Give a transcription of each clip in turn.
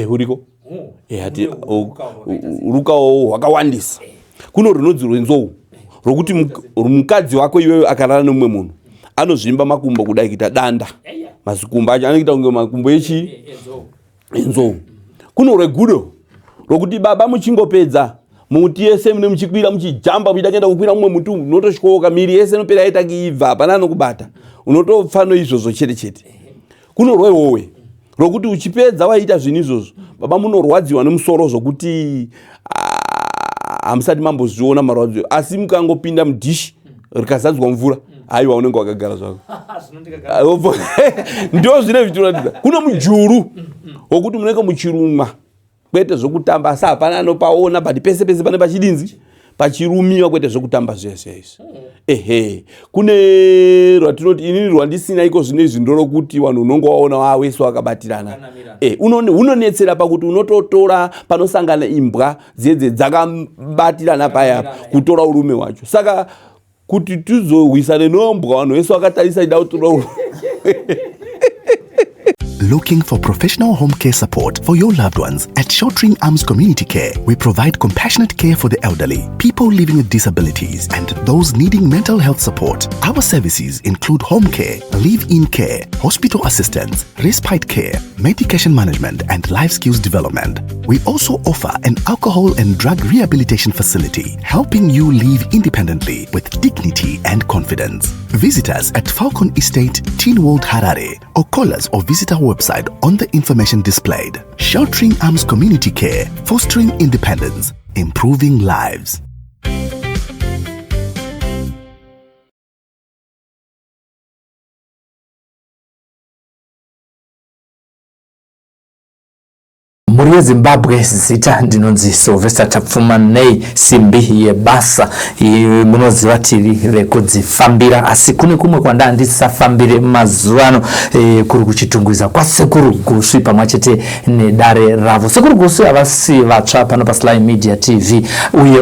Huriko hati Rukahwo hwakawandisa. Kuno runodzi rwenzou rokuti mukadzi wako iwewe akarara nomumwe munhu anozvimba makumbo kudai kuita danda. Mazikumbo acho anoita kunge makumbo enzou. Kuno rwegudo rokuti baba muchingopedza muti yese mune muchikwira muchijamba muchida kuenda kukwira mumwe muti unotosvikoka miri yese inopera yaita kuibva hapana anokubata unotofano izvozvo chete. Kuno rwehowe rokuti uchipedza waita zvinhu izvozvo baba munorwadziwa nemusoro zvokuti hamusati mambozviona marwadzo asi mukangopinda mudhishi rikazadzwa mvura aiwa unenge wakagara zvako ndio zvine zvinoratidza. Kuno mujuru wokuti munenge muchirumwa kwete zvokutamba asi hapana anopaona but pese pane pachidinzi pachirumiwa kwete zvokutamba zvese. Kune rwatinoti inini rwandisina iko zvino izvi ndorokuti vanhu unonge waona wawese wakabatirana. Unonetsera pakuti unototora panosangana imbwa dzedze dzakabatirana paya kutora urume wacho. Saka kuti tizorwisana nombwa vanhu vese wakatarisa ida kutora Looking for professional home care support for your loved ones? At Sheltering Arms Community Care, we provide compassionate care for the elderly, people living with disabilities, and those needing mental health support. Our services include home care, live-in care, hospital assistance, respite care, medication management, and life skills development. We also offer an alcohol and drug rehabilitation facility, helping you live independently with dignity and confidence. Visit us at Falcon Estate, Teen World Harare, or call us or visit our website on the information displayed. Sheltering Arms Community Care, fostering independence, improving lives. Muri Zimbabwe zita ndinonzi Sylvester Tapfumanei simbi yebasa munoziva tiri rekudzifambira asi kune kumwe kwanda handisafambire mazuano kuri kuchitungwiza kwa Sekuru Gusvi pamwachete nedare ravo. Sekuru Gusvi avasi vatsva pano pa Sly Media TV uye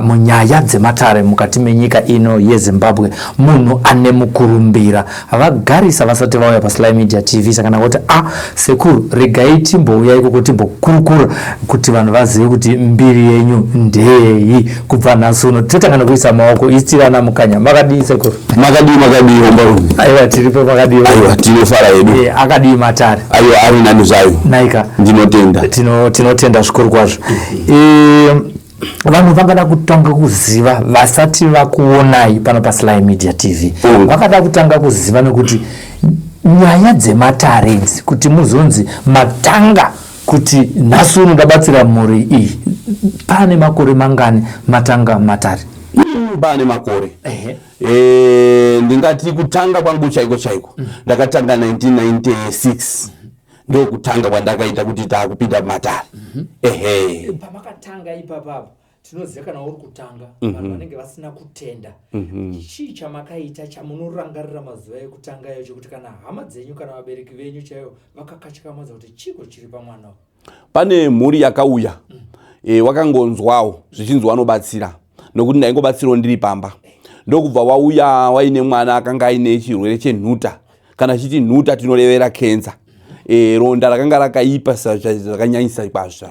munyaya dzematare mukati menyika ino yeZimbabwe munhu ane mukurumbira vagarisa vasati vauya pa Sly Media TV saka kuti Sekuru regai timbouya kuti mbokurukura kuti vanhu vazive kuti mbiri yenyu ndei kubva nhasi uno totangana kuisa maoko istirana mukanya. Makadii Sekuru? Makadii ombarume. Aiwa tiripo makadii. Aiwa tinofara hedu. Akadii matare. Aiwa ari nani zvayo. Naika. Ndinotenda. Tinotenda zvikuru kwazvo. Vanhu vangada kutanga kuziva vasati vakuonai pano pa Sly Media TV. Vakada kutanga kuziva nekuti nyaya dzematare kuti muzonzi matanga kuti nhasi uno ndabatsira mhuri iyi pane makore mangani matanga matare? Pane makore. Ndingati kutanga kwangu chaiko ndakatanga 1996 ndo kutanga kwandakaita kuti takupinda matare. Pamakatanga ipapa tinoziva kana uri kutanga vanhu vanenge vasina kutenda chii chamakaita chamunorangarira mazuva ekutanga yacho kuti kana hama dzenyu kana vabereki venyu chaivo vakakachikamadza kuti chiko chiri pamwana? Pane mhuri yakauya wakangonzwawo zvichinzi wanobatsira nokuti ndaingobatsirawo ndiri pamba ndokubva wauya waine mwana akanga aine chirwere chenhuta kana chiti nhuta tinorevera kenza ronda rakanga rakaipa zvakanyanyisa kwazvo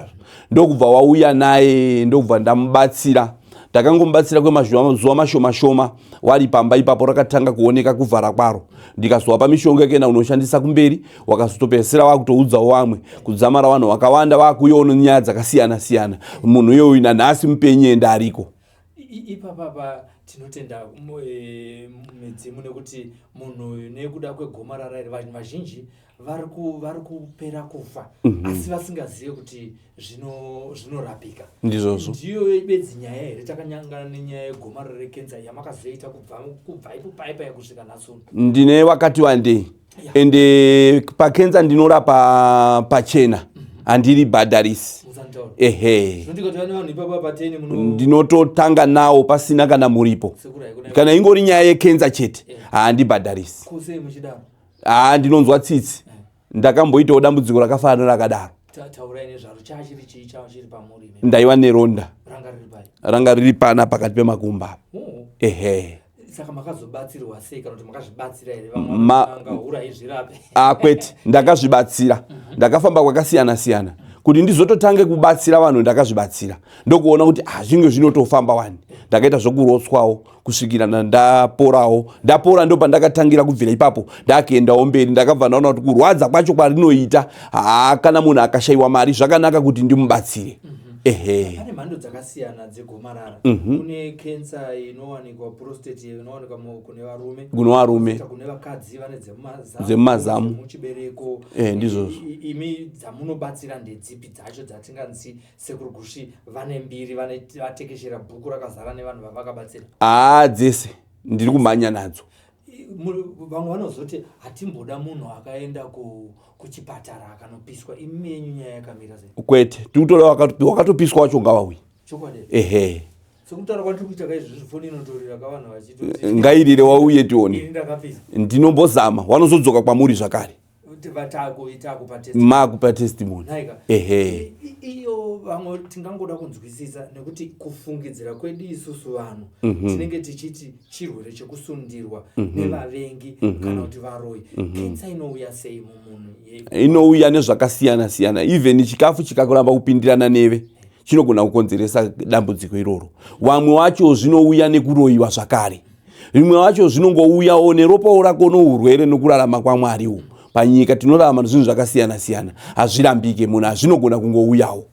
ndokubva wauya naye ndokubva ndamubatsira ndakangomubatsira kwemazuva mashoma wari pamba ipapo rakatanga kuoneka kuvhara kwaro ndikazowapa mishonga yekena unoshandisa kumberi wakazotopedzisira wakutoudzawo vamwe kudzamara vanhu vakawanda vakuiona nyaya dzakasiyana munhu iyoyu nanhasi mupenyu enda ariko. Ipapa tinotenda mudzimu nekuti munhu nekuda kwegomarara iri vanhu vazhinji vari kupera kufa asi vasingazive kuti zvinorapika. Ndizvozvo. Ndiyo bedzi nyaya here takanyangana nenyaya yegomarara rekenza yamakazoita kubva ipo paipa kusvika nhasi uno? Ndine wakati wandei ende pakenza ndinorapa pachena handiri bhadharisi. Ndinototanga nawo pasina kana muripo kana ingori nyaya yekenza chete handibhadharisi. Ndinonzwa tsitsi ndakamboitawo dambudziko rakafanana rakadaro. Ndaiva neronda ranga riri pana pakati pemakumba. saka makazobatsirwa sei kana kuti makazvibatsira ere vamwe ura izvirape kwete ndakazvibatsira ndakafamba kwakasiyana siyana kuti ndizototange kubatsira vanhu ndakazvibatsira ndokuona kuti zvinge zvinotofamba wani ndakaita zvokurotswawo kusvikira ndapora ndo pandakatangira kubvira ipapo ndakaendawo mberi ndakabva ndaona kuti kurwadza kwacho kwarinoita kana munhu akashayiwa mari zvakanaka kuti ndimubatsire. Pane mhando dzakasiyana dzegomarara. Kune kensa inowanikwa prostate inowanikwa kune varume kune vakadzi vane dzemumazamu muchibereko. Ndizvo imi dzamunobatsira ndedzipi dzacho dzatinganzi Sekuru Gusvi vane mbiri vatekeshera bhuku rakazara nevanhu vavakabatsira? Dzese ndiri kumhanya nadzo. Vamwe vanozoti hatimboda munhu akaenda kuchipatara akanopiswa. Imi yenyu nyaya yakamira sei? Kwete tikutora wakatopiswa wacho ngavauyi. Chokwadi. Sokutaura kwatiri kuita kaizvozvo zvifoni inotorera kavanhu vachiti ngairire wauye tione. Ndinombozama wanozodzoka kwamuri zvakare. Makupa testimony. Iyo vamwe tingangoda kunzwisisa nekuti kufungidzira kwedu isusu vanhu tinenge tichiti chirwere chekusundirwa nevavengi kana kuti varoyi. Kensa inouya sei mumunhu? Inouya nezvakasiyana siyana. Even chikafu chikakuramba kupindirana neve chinogona kukonzeresa dambudziko iroro. Vamwe wacho zvinouya nekuroyiwa zvakare. Rimwe wacho zvinongouyawo neropa rako nourwere nokurarama kwaMwariwo. Panyika tinorarama zvinhu zvakasiyana siyana. Hazvirambike munhu azvinogona kungouyawo.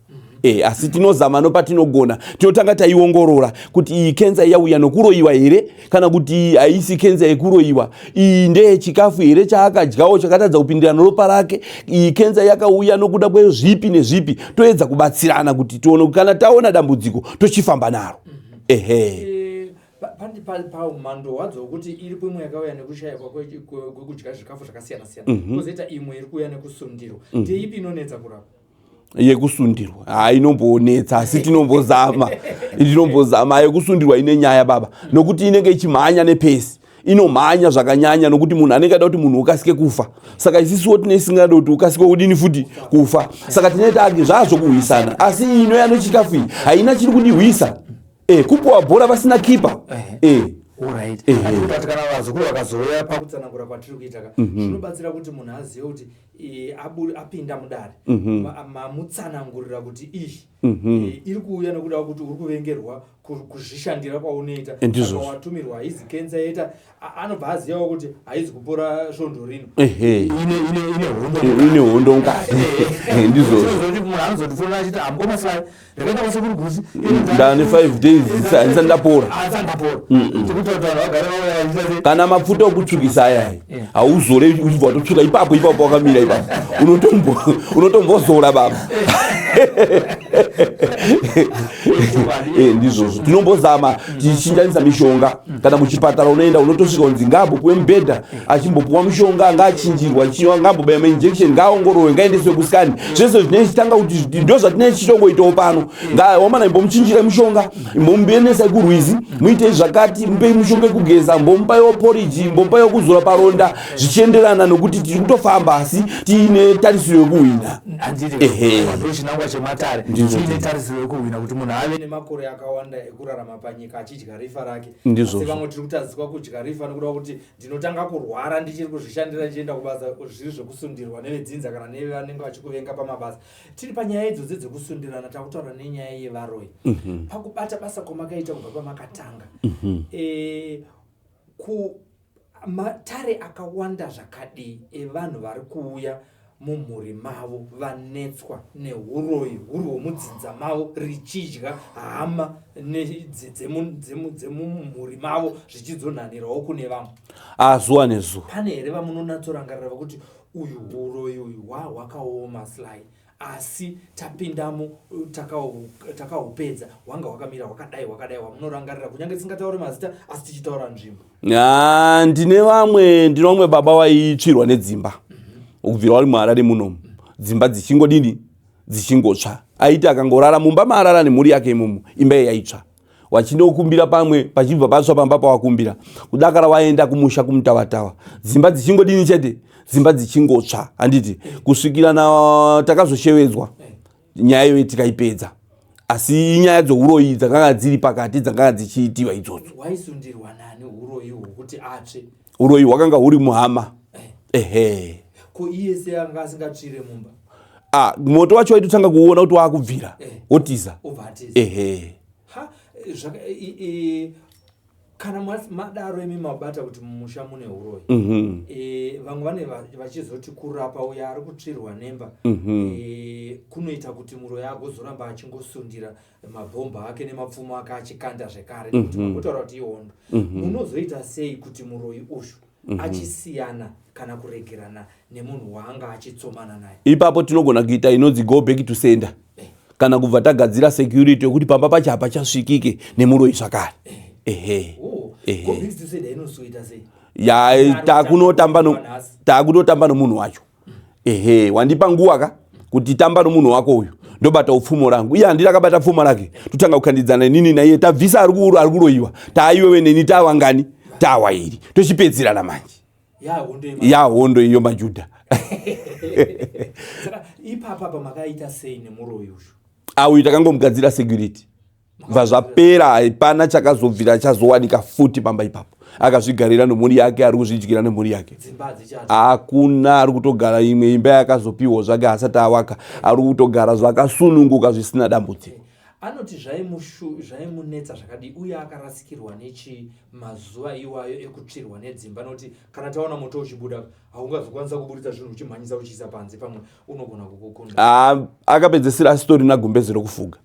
Asi tinozama nopatinogona tinotanga taiongorora kuti iyi kenza yauya nokuroyiwa here kana kuti haisi kenza yekuroyiwa. Iyi ndeye chikafu here chaakadyawo chakatadza kupindirana neropa rake. Iyi kenza yakauya nokuda kwezvipi nezvipi. Toedza kubatsirana kuti tione kana taona dambudziko tochifamba naro. Mhando wadzo kuti iripo imwe yakauya nekushayikwa kwekudya zvikafu zvakasiyana siyana. Kozoita imwe iri kuuya nekusundirwa. Ndeipi inonetsa kurapa? Yekusundirwa inombonetsa asi tinombozama. Yekusundirwa ine nyaya baba nokuti inenge ichimhanya nepesi. Inomhanya zvakanyanya nokuti munhu anenge ada kuti munhu ukasike kufa. Saka isisiwo tinesingada kuti ukasike kudini futi kufa. Saka tineta zvazvokuhwisana. Asi ino yanochikafu iyi haina chiri kudihwisa. Kupuwa bhora pasina kipa. Alright. Kana vazukuru vakazouya pakutsanangura kwatiri kuita ka. Zvinobatsira kuti munhu azive kuti apinda mudare. Mamutsanangurira kuti iri kuuya nokuda kuti uri kuvengerwa kuzvishandira kwaunoita. Saka watumirwa haizi kenza yeta anobva azivawo kuti haizi kupora svondo rino. Ine hondo mukati. Ndizvo. Munhu anozotifona achiti Mukoma Sly ndakaenda kwaSekuru Gusvi ndane 5 days ndisati ndapora. Kana mafuta okutsvukisa aya hauzore uchibva watotsvuka ipapo wakamira ipapo unotombozora baba. Ndizvo tinombozama tichinjanisa mishonga. Kana muchipatara unoenda unotosvika kunzi ngaambopuwe mubhedha achimbopuwa mishonga ngaachinjirwa ngaambobaya mainjection ngaaongororwe ngaendeswe kuskani. Zvese zvinenge chitanga kuti ndo zvatinenge tichitongoitawo pano. Wamana imbomuchinjire mishonga imbomubenesa kurwizi muite zvakati mupei mishonga yekugeza mbomupaiwo poriji mbomupaiwo kuzora paronda zvichienderana nokuti tiri kutofamba asi tiine tarisiro yekuhwina. Chinangwa chematare tiine tarisiro yekuhwina kuti munhu ave nemakore akawanda ekurarama panyika achidya rifa rake. Asi vamwe tiri kutadzikwa kudya rifa nokuda kuti ndinotanga kurwara ndichiri kuzvishandira ndichienda kubasa zviri zvekusundirwa nevedzinza kana neve vanenge vachikuvenga pamabasa. Tiri panyaya idzodzo dzekusundirana takutaura nenyaya yevaroyi. Pakubata basa kwamakaita kubva pamakatanga. Matare akawanda zvakadii evanhu vari kuuya mumhuri mavo vanetswa neuroyi hwemudzinza mavo richidya hama dzemumhuri mavo zvichidzonhanirawo kune vamwe. Zuva nezuva. Pane here vamunonatsorangarira kuti uyu uroyi uyu hwakaoma Sly asi tapindamo takahupedza hwanga hwakamira hwakadai wamunorangarira kunyange tisingataure mazita asi tichitaura nzvimbo? Ndine vamwe baba vaitsvirwa nedzimba kubvira vari muHarare munomu. Dzimba dzichingodini dzichingotsva. Aiti akangorara mumba maarara nemhuri yake imomo imba yaitsva. Wachinokumbira pamwe pachibva patsva pamba pawakumbira kudakara waenda kumusha kumutavatawa dzimba dzichingodini chete dzimba dzichingotsva. Handiti kusvikira takazoshevedzwa nyaya iyo tikaipedza asi nyaya dzouroyi dzakanga dziri pakati dzakanga dzichiitiwa idzodzo. Waisundirwa nani uroyi kuti atsve? Uroyi hwakanga huri muhama. Ehe. Ko iye se anga asingatsvire mumba. Moto wacho waitotanga kuona kuti wakubvira. Otiza. Ehe. Ha kana madaro imi mabata kuti mumusha mune uroyi. Vamwe vane vachizoti kurapa uya ari kutsvirwa nemba. Kunoita kuti muroyi agozoramba achingosundira mabhomba ake nemapfumo ake achikanda zvekare kuti makotaura kuti ihondo. Munozoita sei kuti muroyi ushu achisiyana kana kuregerana nemunhu waanga achitsomana naye? Ipapo tinogona kuita inonzi go back to sender. Kana kubva tagadzira security yokuti pamba pacho hapachasvikike nemuroyi zvakare. Go back to sender inozoita sei? Ya takunotamba nomunhu wacho. Wandipa nguwa ka kuti tamba nomunhu wako uyu ndobata upfumo rangu. Iye handira akabata pfumo rake. Totanga kukandidzana nini naye tabvisa ari kuroyiwa. Taiwewe neni tawangani tawairi. Tochipedzerana manje. Ya hondo iyo maJudha. Ipapa pamakaita sei nemuroyi ushu? Uyu takangomugadzira security. Zvapera hapana chakazobvira chazowanika futi pamba ipapo. Akazvigarira nomhuri yake, ari kuzvidyira nemhuri yake. Hakuna, ari kutogara imwe imba yakazopiwa zvake asati awaka. Ari kutogara zvakasununguka zvisina dambudziko. Anoti zvaimunetsa zvakadi uye akarasikirwa nechi mazuva iwayo ekutsvirwa nedzimba, noti kana taona moto uchibuda haungazokwanisa kuburitsa zvinhu uchimhanyisa uchiisa panze, pamwe unogona kukukunda. Akapedzesera asitorina gumbezi rokufuga.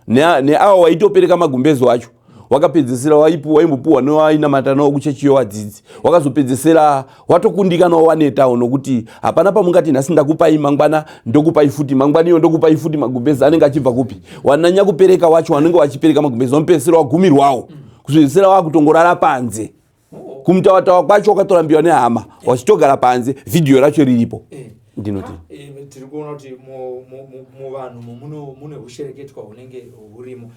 Neavo waitopereka magumbezo acho wakapedzesera waimbopuwa newainamata nawo kuchechiyo wadzidzi, wakazopedzesera watokundikanawo wanetawo nokuti hapana pamungati nhasi ndakupai mangwana ndokupai futi mangwana iyo ndokupai futi magumbezi anenge achibva kupi. Wananya kupereka wacho wanenge wachipereka magumbezi wamupedzesera wagumirwawo kuzopedzesera wakutongorara panze. Kumutawa kwacho wakatorambiwa nehama wachitogara panze, video racho riripo. Ndinoti tiri kuona kuti muvanhu mune ushereketwa hunenge hurimo.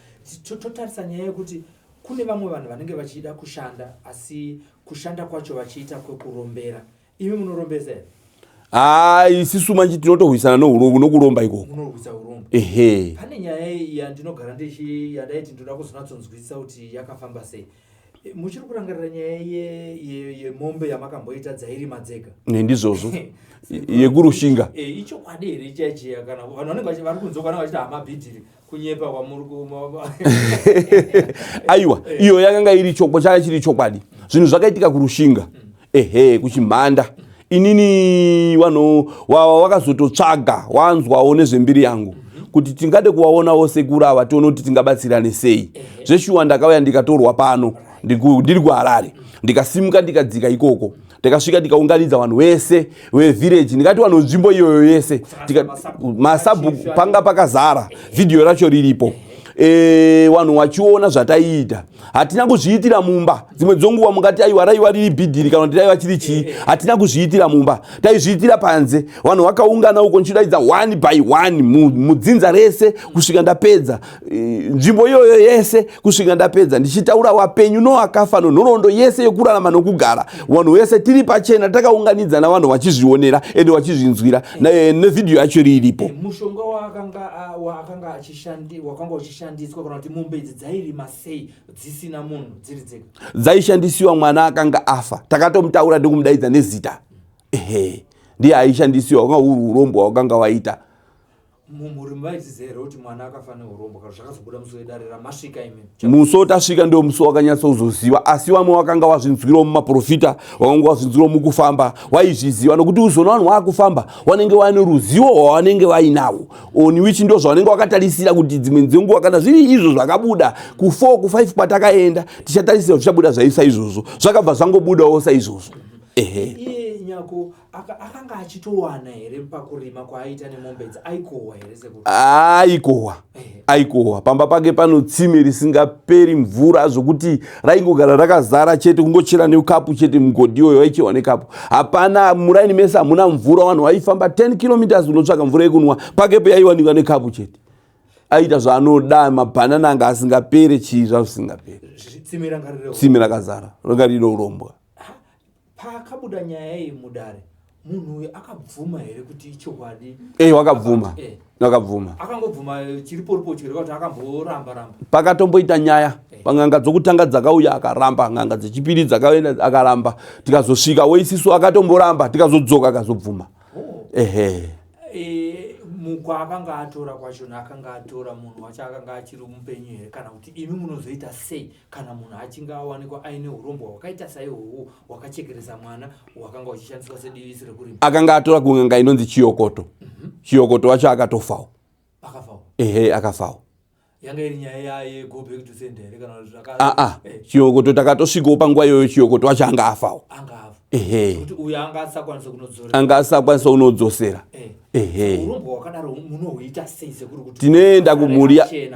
Totarisa nyaya yekuti kune vamwe vanhu vanenge vachida kushanda asi kushanda kwacho vachiita kwekurombera. Imi munorombesa here? Isisu manje tinotohwisana nokuromba ikoko. Munorwisa urombo. Pane nyaya yandinogara yandaiti ndoda kuzonatsonzwisisa kuti yakafamba sei. Muchiri kurangarira nyaya yemombe yamakamboita dzairi madzega. Ndizvozvo. Yekurushinga. Icho kwadere ichachiya kana vanhu vanenge vari kunzoka vanenge vachita hamabhidhiri kunyepa kwamuri aiwa, iyo yakanga iri chiri chokwadi. Zvinhu zvakaitika kurushinga. Kuchimhanda. Inini wakazototsvaga wanzwawo nezvembiri yangu kuti tingade kuwaonawo Sekuru ava tione kuti tingabatsirane sei. Zveshuwa ndakauya ndikatorwa pano ndiri kuHarare, ndikasimuka ndikadzika ikoko. Tikasvika tikaunganidza vanhu vese vevillage, ndikati vanhu nzvimbo iyoyo yese masabhuku panga pakazara, video racho riripo. Vanhu vachiona zvataita. Hatina kuzviitira mumba. Dzimwe dzonguva mungati aiwa raiwa riri bhidhiri kana kuti raiwa chiri chii. Hatina kuzviitira mumba, taizviitira panze. Vanhu vakaungana uko nchidaidza one by one mudzinza rese kusvika ndapedza. Nzvimbo iyoyo yese kusvika ndapedza. Ndichitaura wapenyu noakafa nhoroondo yese yokurarama nokugara. Vanhu vese tiri pachena takaunganidza navanhu vachizvionera ende vachizvinzwira nevideo yacho riripo. Mushonga wakanga uchishandiswa kana kuti mombe idzi dzairima sei dzisina munhu dziri dzega? Dzaishandisiwa mwana akanga afa. Takatomutaura ndokumudaidza nezita. Ndiye aishandisiwa wanga urombwa wakanga waita. Muri mvaitizere kuti mwana akafa neurombwa kana zvakazobuda musi wedare ramasvika imi? Muso tasvika ndio muso wakanyatsozoziva, asi wamwe wakanga wazvinzwira mumaprofita, wakanga wazvinzwira mukufamba, waizviziva nokuti uzoona vanhu vakufamba wanenge wane ruzivo rwawanenge vainawo. Oni wichi ndio zvawanenge wakatarisira kuti dzimwe nzenguva kana zviri izvo zvakabuda ku4 ku5 kwatakaenda tichatarisira zvichabuda zvaisa izvozvo, zvakabva zvangobudawo saizvozvo. Nyako akanga achitowana here pakurima kwaaita nemombe idzi? Aikohwa here Sekuru? Aikohwa. Pamba pake pano tsime risingaperi mvura zvokuti raingogara rakazara chete, kungochera nekapu chete mugodhi iyoyo waicherwa nekapu. Hapana, muraini mese hamuna mvura, vanhu vaifamba 10 km unotsvaka mvura yekunwa, pakepo yaiwanikwa nekapu chete. Aita zvaanoda, mabhanana anga asingapere, chii zvisingaperi. Tsime rakazara, ranga rinouromba. Pakabuda nyaya iyi mudare munhu akabvuma here kuti chokwadi wakabvuma wakabvuma akangobvuma chiriporipo chiri kuti akamboramba pakatomboita nyaya pang'anga dzokutanga dzakauya akaramba, ng'anga dzechipiri dzakaenda akaramba, tikazosvika weisisu akatomboramba, tikazodzoka akazobvuma. Mukwa akanga atora kwachona akanga atora munhu wacho akanga achiri mupenyu here kana kuti imi munozoita sei kana munhu achinge awanikwa aine urombo hwakaita saihwohwo hwakachekeresa mwana hwakanga uchishandiswa sedivisi rekurima? Akanga atora kung'anga inonzi Chiyokoto. Chiyokoto wacho akatofawo. Akafawo? Akafawo. Yanga iri nyaya yego back to center here kana Chiyokoto takatosvikawo panguva iyoyo Chiyokoto wacho anga afawo. Kuti uyu anga asakwanisa kunodzorera. Anga asakwanisa kunodzosera. Urombo hwakadaro munohuita sei Sekuru kuti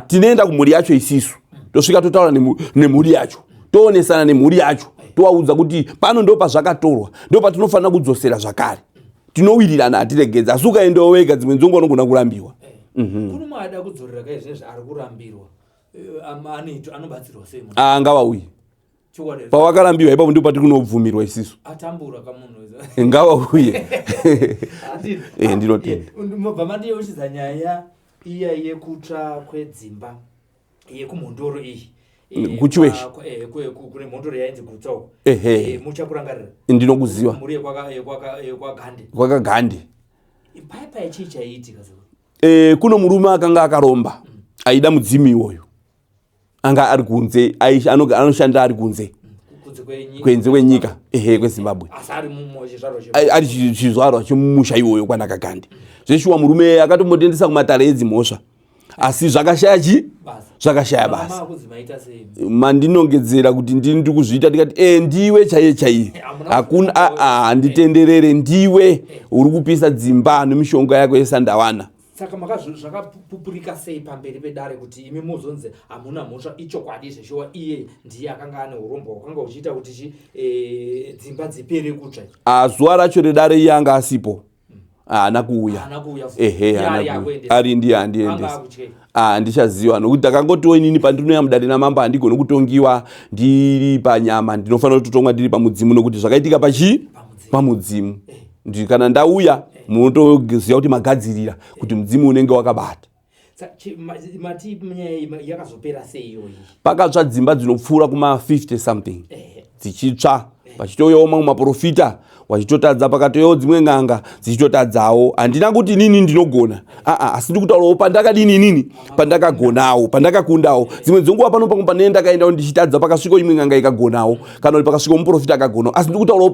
tinoenda kumhuri yacho isisu. Tosvika totaura nemhuri yacho. Toonesana nemhuri yacho. Tovaudza kuti pano ndo pazvakatorwa. Ndo patinofanira kudzosera zvakare. Tinowirirana atiregedza. Asi ukaendawo wega dzimwe nzongo unogona kurambiwa. Kune maada kudzorera kaizvezvi ari kurambirwa. Anobatsirwa sei munhu? Ngavauye. Pawakarambiwa ipapo ndipo patikunobvumirwa isisu. Atambura kamunhu. Ngavauye. Ndinotenda. Mubva mandiyeuchidza nyaya iya yekutsva kwedzimba yekumhondoro iyi. Kuchiweshi. Kune mhondoro yainzi kutsvawo. Muchakurangarira. Ndinokuziva. Muri yekwagande. Kwakagande. Paipai chii chaiitika? Kuno murume akanga akaromba aida mudzimi iwoyo. Anga ari kunze, anoshanda ari kunze. Kwenze kwenyika kweZimbabwe. Ari chizvarwa chemumusha iwoyo kwanakagande. Zveshuwa murume akatombotendesa kumatare edzimhosva. Asi zvakashaya zvakashaya basa. Mandinongedzera kuti ndiri kuzviita tikati ndiwe chaiye. Hakuna handitenderere ndiwe uri kupisa dzimba nemishonga yako yesandawana. Saka zvakapupurika sei pamberi pedare kuti imi muzonze hamuna mhosva ichokwadi zveshuwa iye ndiye akanga ane urombo hwakanga uchiita kuti dzimba dzipere kutsva? Zuva racho redare iye anga asipo. Haana kuuya. Ari ndiye handiendesa. Ndichaziva nokuti takangotiwo inini pandinoya mudare namamba handigoni kutongiwa ndiri panyama, ndinofanira kutotongwa ndiri pamudzimu nokuti zvakaitika pamudzimu. Kana ndauya munotoziva kuti magadzirira kuti mudzimu unenge wakabata. Yakazopera sei iyoyi? Pakatsva dzimba dzinopfuura kuma 50 something. Dzichitsva pachitoyawo mamwe maprofita wachitotadza, pakatoyawo dzimwe ng'anga dzichitotadzawo. Handina kuti nini ndinogona, asi ndiri kutaurawo pandakadini nini, pandakagonawo, pandakakundawo. Dzimwe dzenguva pano pamwe panenge ndakaendawo ndichitadza pakasvika imwe ng'anga ikagonawo, kana kuti pakasvika muprofita akagonawo, asi ndiri kutaurawo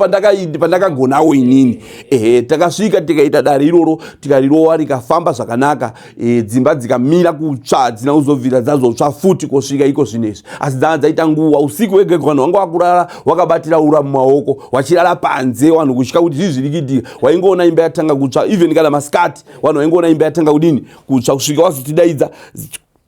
pandakagonawo inini. Takasvika tikaita dare iroro, tikarirowa rikafamba zvakanaka, dzimba dzikamira kutsva, dzina kuzobvira dzazotsva futi kusvika iko zvinezvi. Asi dzanga dzaita nguva usiku wega vanhu vanga vakurara wakabatira ura mumaoko, wachirara panze, vanhu kutya kuti zvizvirikidika. Waingoona imba yatanga kutsva, even kana masikati vanhu waingoona imba yatanga kudini kutsva, kusvika wazotidaidza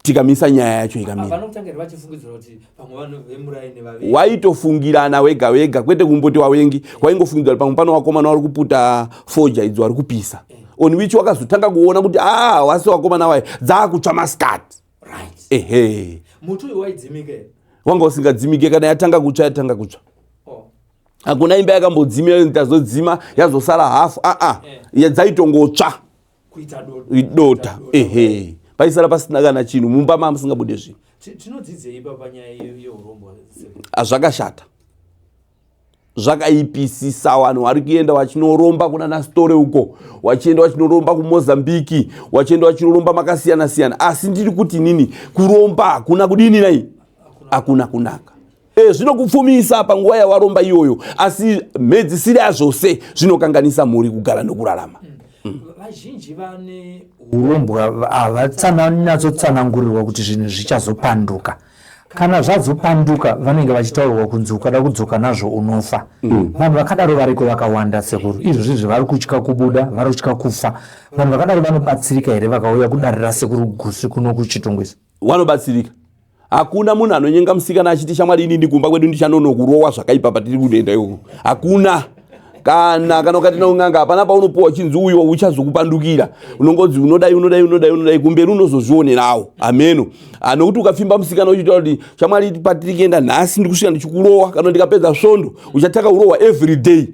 tikamisa nyaya yacho ikamira. Vanotangira vachifungidzira kuti pamwe vanhu vemuraini vavengi. Waitofungirana wega wega, kwete kumboti wavengi. Waingofungidzira pamwe pano vakomana vari kuputa foja idzo vari kupisa. On which wakazotanga kuona kuti wasi vakomana vaye dzakutsva masikati. Right. Mutu uyu waidzimika here? Wanga usingadzimike, kana yatanga kutsva. Hakuna imba yakambodzima itazodzima yazosara hafu. Dzaitongotsva kuita dota. Paisara pasina kana chinhu, mumba mamusingabude zvinhu. Tinodzidzei panyaya yeurombo? Zvakashata. Zvakaipisisa, vanhu vari kuenda vachinoromba kuna Nastore uko, vachienda vachinoromba kuMozambiki, vachienda vachinoromba makasiyana siyana. Asi ndiri kuti nini, kuromba hakuna kudini nai, hakuna kunaka. Zvinokupfumisa panguva yawaromba iyoyo, asi medzisiri azvose zvinokanganisa mhuri kugara nokurarama. Vazhinji vane urombo havatsanatsotsanangurirwa kuti zvinhu zvichazopanduka. Kana zvazopanduka vanenge vachitaurirwa kunzi ukada kudzoka nazvo unofa. Vanhu vakadaro variko vakawanda Sekuru. Izvozvi vari kutya kubuda, vari kutya kufa. Vanhu vakadaro vanobatsirika here vakauya kudarira Sekuru Gusvi kuno kuchitongwisa? Vanobatsirika. Hakuna munhu anonyenga musikana achiti shamwari inini kumba kwedu ndichanonokurowa zvakaipa patiri kuenda iko. Hakuna. kana ukati na ung'anga apana pa unopowa chinzi uyo uchazokupandukira unongodzi unodai kumberi unozozvionerawo ameno anokuti ukafimba musikana uchitaura kuti chamwari patirikuenda nhasi ndikusvika ndichikurowa kana ndikapedza svondo uchataka kurowa every day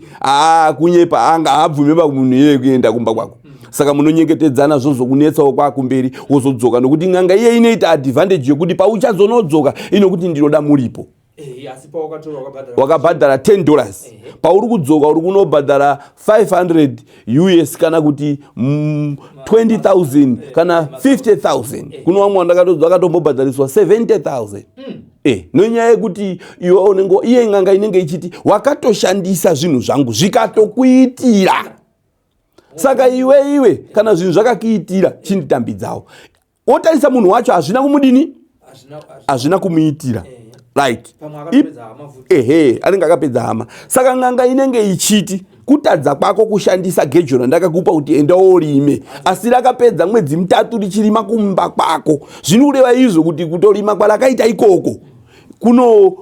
kunyepa anga abvume pamunhu iyeye kuenda kumba kwako. Saka munonyengetedzana zvozokunetsawo kwakumberi wozodzoka nokuti ng'anga iye inoita advantage yekuti pauchazonodzoka inokuti ndinoda muripo. Wakabhadhara $10 pauri kudzoka uri kunobhadhara $500 US kana kuti 20,000 kana 50,000 kuno vamwe vakatombobhadhariswa 70,000 nonyaya yekuti iwe unenge iye ng'anga inenge ichiti wakatoshandisa zvinhu zvangu zvikatokuitira. Saka iwe kana zvinhu zvakakuitira chinditambidzawo otarisa munhu wacho hazvina kumudini hazvina kumuitira right anenge akapedza hama. Saka ng'anga inenge ichiti kutadza kwako kushandisa gejo randakakupa kuti enda worime asi rakapedza mwedzi 3 richirima kumba kwako zvinoreva izvo kuti kutorima kwarakaita ikoko kuno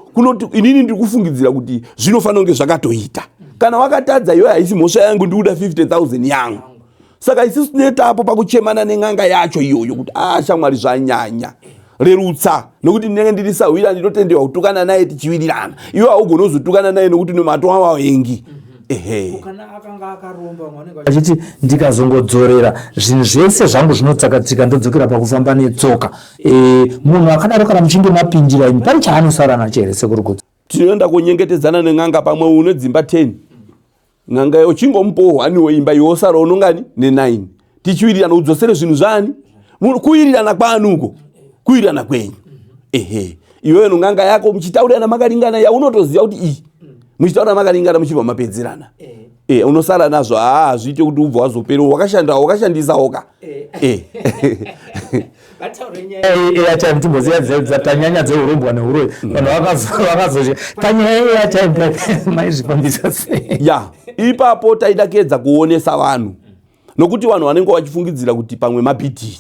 inini ndiri kufungidzira kuti zvinofanira kunge zvakatoita. Kana wakatadza iwe haisi mhosva yangu ndikuda 50,000 yangu. Saka isusu netapo pakuchemana neng'anga yacho iyoyo kuti shamwari zvanyanya rerutsa nokuti ndinenge ndiri sahwira ndinotendewa kutukana naye tichiwirirana iwe haugoni kuzotukana naye nokuti nemato avavengi. Achiti ndikazongodzorera zvinhu zvese zvangu zvinotsakatika ndodzokera pakufamba netsoka munhu akadaro kana muchinge mapinjira imi pane chaanosara nacho here Sekuru Gusvi? Tinoenda kunyengetedzana neng'anga pamwe une dzimba 10 ng'anga yo chingomupowo haniwo imba yosara unongani ne9 tichiwirirana udzosere zvinhu zvani kuwirirana kwanuko kuwirirana kwenyu iwewe nong'anga yako muchitaurirana makaringana yaunotoziva kuti iyi muchitaura makaringana muchibva mapedzerana unosara nazvo hazviite kuti ubva wazopera wakashandisawoka airtime timboziya tanyanya dzeurombwa neuroyi vanhu vakazozve panyaya airtime maizvifambisa sei ipapo taidakedza kuonesa vanhu nokuti vanhu vanenge vachifungidzira kuti pamwe mabhidhiri.